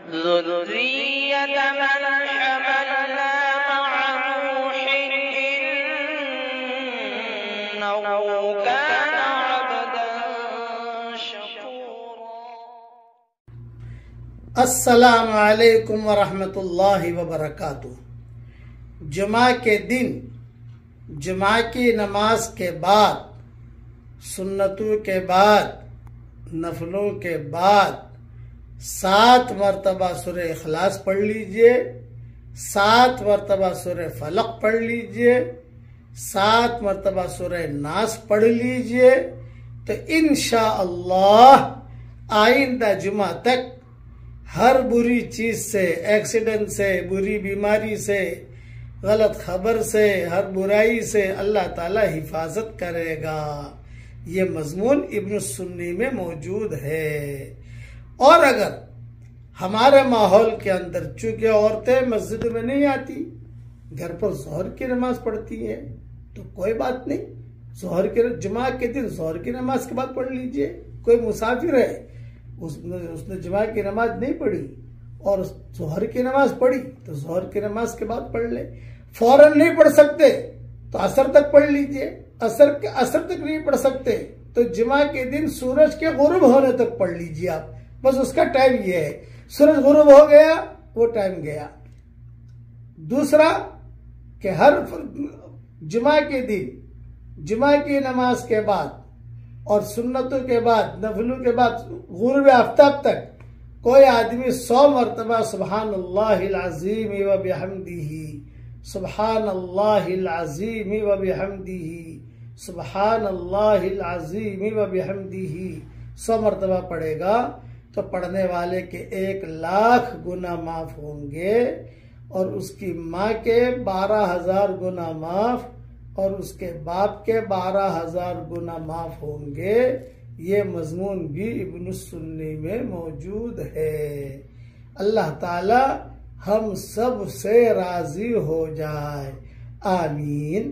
ذرية من حملنا مع نوح إنه كان عبدا شكورا۔ السلام علیکم ورحمۃ اللہ وبرکاتہ۔ جمعہ کے دن جمعہ کی نماز کے بعد، سنتوں کے بعد، نفلوں کے بعد 7 مرتبہ سورہ اخلاص پڑھ لیجئے، 7 مرتبہ سورہ فلق پڑھ لیجئے، 7 مرتبہ سورہ ناس پڑھ لیجئے، تو انشاءاللہ آئندہ جمعہ تک ہر بری چیز سے، ایکسیڈنٹ سے، بری بیماری سے، غلط خبر سے، ہر برائی سے اللہ تعالی حفاظت کرے گا۔ یہ مضمون ابن السنی میں موجود ہے۔ اور اگر ہمارے ماحول کے اندر چونکہ عورتیں مسجد میں نہیں آتی، گھر پر ظہر کی نماز پڑھتی ہیں، تو کوئی بات نہیں، جمعہ کے دن ظہر کی نماز کے بعد پڑھ لیجئے۔ کوئی مسافر ہے، اس نے جمعہ کی نماز نہیں پڑھی اور ظہر کی نماز پڑھی، تو ظہر کی نماز کے بعد پڑھ لے۔ فوراً نہیں پڑھ سکتے تو عصر تک پڑھ لیجئے، عصر تک نہیں پڑھ سکتے تو جمعہ کے دن سورج کے غروب ہونے تک پڑھ لیجئے آپ، بس اس کا ٹائم یہ ہے، سورج غروب ہو گیا وہ ٹائم گیا۔ دوسرا کہ ہر جمعہ کے دن جمعہ کی نماز کے بعد اور سنتوں کے بعد، نفلوں کے بعد غروب آفتاب تک کوئی آدمی 100 مرتبہ سبحان اللہ العظیم و بحمدہ، سبحان اللہ العظیم و بحمدہ، سبحان اللہ العظیم و بحمدہ 100 مرتبہ پڑھے گا تو پڑھنے والے کے 1,00,000 گناہ معاف ہوں گے، اور اس کی ماں کے 12,000 گناہ معاف، اور اس کے باپ کے 12,000 گناہ معاف ہوں گے۔ یہ مضمون بھی ابن السنی میں موجود ہے۔ اللہ تعالی ہم سب سے راضی ہو جائے، آمین۔